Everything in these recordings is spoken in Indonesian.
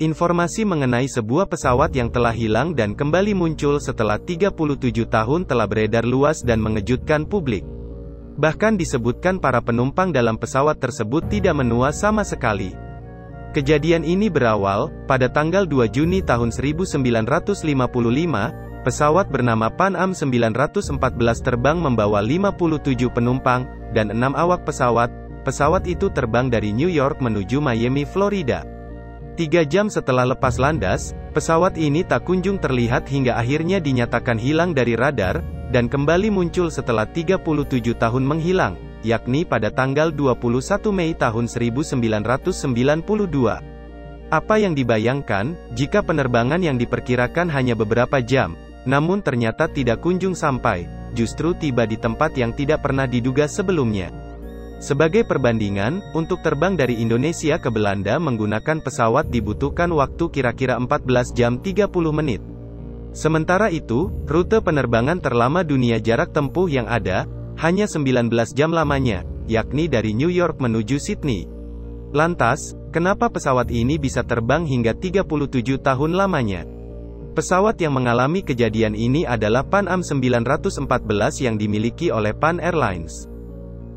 Informasi mengenai sebuah pesawat yang telah hilang dan kembali muncul setelah 37 tahun telah beredar luas dan mengejutkan publik. Bahkan disebutkan para penumpang dalam pesawat tersebut tidak menua sama sekali. Kejadian ini berawal pada tanggal 2 Juni tahun 1955, pesawat bernama Pan Am 914 terbang membawa 57 penumpang, dan 6 awak pesawat. Pesawat itu terbang dari New York menuju Miami, Florida. 3 jam setelah lepas landas, pesawat ini tak kunjung terlihat hingga akhirnya dinyatakan hilang dari radar, dan kembali muncul setelah 37 tahun menghilang, yakni pada tanggal 21 Mei tahun 1992. Apa yang dibayangkan, jika penerbangan yang diperkirakan hanya beberapa jam, namun ternyata tidak kunjung sampai, justru tiba di tempat yang tidak pernah diduga sebelumnya. Sebagai perbandingan, untuk terbang dari Indonesia ke Belanda menggunakan pesawat dibutuhkan waktu kira-kira 14 jam 30 menit. Sementara itu, rute penerbangan terlama dunia jarak tempuh yang ada, hanya 19 jam lamanya, yakni dari New York menuju Sydney. Lantas, kenapa pesawat ini bisa terbang hingga 37 tahun lamanya? Pesawat yang mengalami kejadian ini adalah Pan Am 914 yang dimiliki oleh Pan Airlines.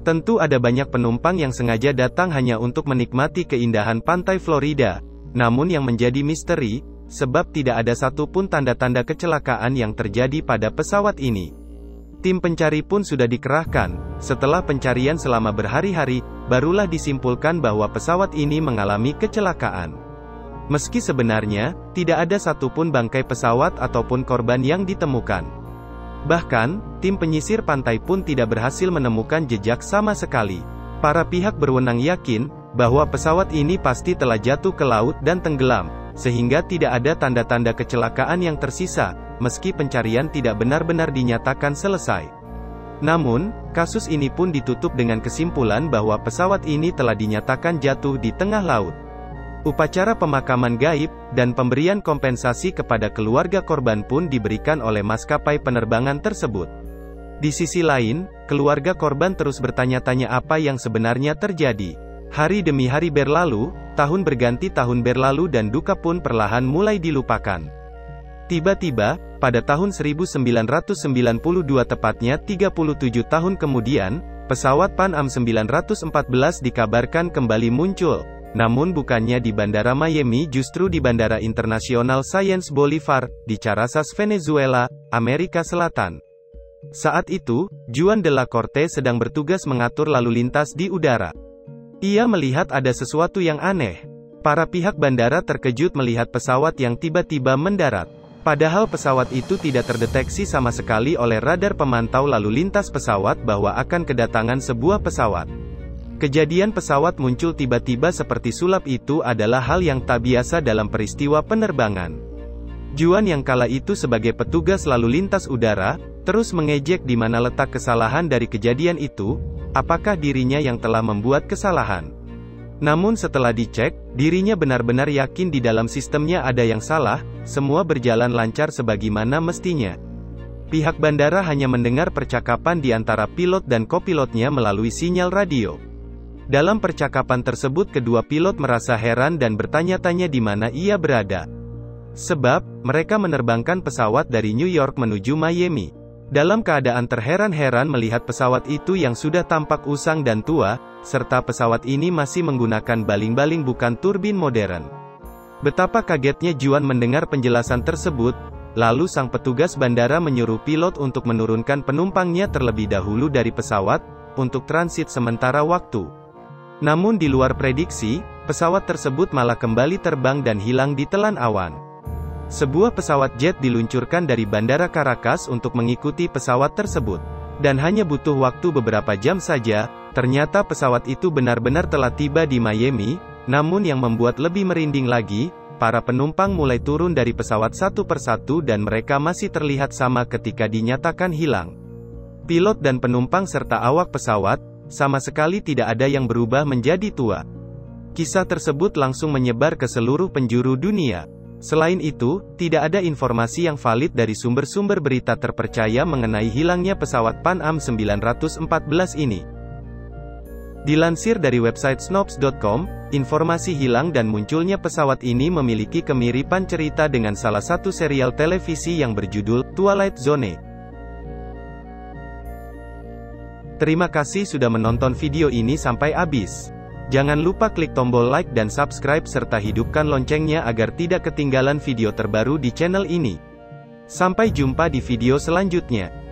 Tentu ada banyak penumpang yang sengaja datang hanya untuk menikmati keindahan pantai Florida. Namun yang menjadi misteri, sebab tidak ada satupun tanda-tanda kecelakaan yang terjadi pada pesawat ini. Tim pencari pun sudah dikerahkan. Setelah pencarian selama berhari-hari, barulah disimpulkan bahwa pesawat ini mengalami kecelakaan. Meski sebenarnya, tidak ada satupun bangkai pesawat ataupun korban yang ditemukan. Bahkan, tim penyisir pantai pun tidak berhasil menemukan jejak sama sekali. Para pihak berwenang yakin, bahwa pesawat ini pasti telah jatuh ke laut dan tenggelam, sehingga tidak ada tanda-tanda kecelakaan yang tersisa, meski pencarian tidak benar-benar dinyatakan selesai. Namun, kasus ini pun ditutup dengan kesimpulan bahwa pesawat ini telah dinyatakan jatuh di tengah laut. Upacara pemakaman gaib, dan pemberian kompensasi kepada keluarga korban pun diberikan oleh maskapai penerbangan tersebut. Di sisi lain, keluarga korban terus bertanya-tanya apa yang sebenarnya terjadi. Hari demi hari berlalu, tahun berganti tahun berlalu dan duka pun perlahan mulai dilupakan. Tiba-tiba, pada tahun 1992 tepatnya 37 tahun kemudian, pesawat Pan Am 914 dikabarkan kembali muncul. Namun bukannya di Bandara Miami, justru di Bandara Internasional Sáenz Bolívar, di Caracas, Venezuela, Amerika Selatan. Saat itu, Juan de la Corte sedang bertugas mengatur lalu lintas di udara. Ia melihat ada sesuatu yang aneh. Para pihak bandara terkejut melihat pesawat yang tiba-tiba mendarat. Padahal pesawat itu tidak terdeteksi sama sekali oleh radar pemantau lalu lintas pesawat bahwa akan kedatangan sebuah pesawat. Kejadian pesawat muncul tiba-tiba seperti sulap itu adalah hal yang tak biasa dalam peristiwa penerbangan. Juan yang kala itu sebagai petugas lalu lintas udara, terus mengejek di mana letak kesalahan dari kejadian itu, apakah dirinya yang telah membuat kesalahan. Namun setelah dicek, dirinya benar-benar yakin di dalam sistemnya ada yang salah, semua berjalan lancar sebagaimana mestinya. Pihak bandara hanya mendengar percakapan di antara pilot dan kopilotnya melalui sinyal radio. Dalam percakapan tersebut kedua pilot merasa heran dan bertanya-tanya di mana ia berada. Sebab, mereka menerbangkan pesawat dari New York menuju Miami. Dalam keadaan terheran-heran melihat pesawat itu yang sudah tampak usang dan tua, serta pesawat ini masih menggunakan baling-baling bukan turbin modern. Betapa kagetnya Juan mendengar penjelasan tersebut, lalu sang petugas bandara menyuruh pilot untuk menurunkan penumpangnya terlebih dahulu dari pesawat, untuk transit sementara waktu. Namun di luar prediksi, pesawat tersebut malah kembali terbang dan hilang di telan awan. Sebuah pesawat jet diluncurkan dari Bandara Caracas untuk mengikuti pesawat tersebut. Dan hanya butuh waktu beberapa jam saja, ternyata pesawat itu benar-benar telah tiba di Miami. Namun yang membuat lebih merinding lagi, para penumpang mulai turun dari pesawat satu persatu dan mereka masih terlihat sama ketika dinyatakan hilang. Pilot dan penumpang serta awak pesawat, sama sekali tidak ada yang berubah menjadi tua. Kisah tersebut langsung menyebar ke seluruh penjuru dunia. Selain itu, tidak ada informasi yang valid dari sumber-sumber berita terpercaya mengenai hilangnya pesawat Pan Am 914 ini. Dilansir dari website Snopes.com, Informasi hilang dan munculnya pesawat ini memiliki kemiripan cerita dengan salah satu serial televisi yang berjudul Twilight Zone. Terima kasih sudah menonton video ini sampai habis. Jangan lupa klik tombol like dan subscribe serta hidupkan loncengnya agar tidak ketinggalan video terbaru di channel ini. Sampai jumpa di video selanjutnya.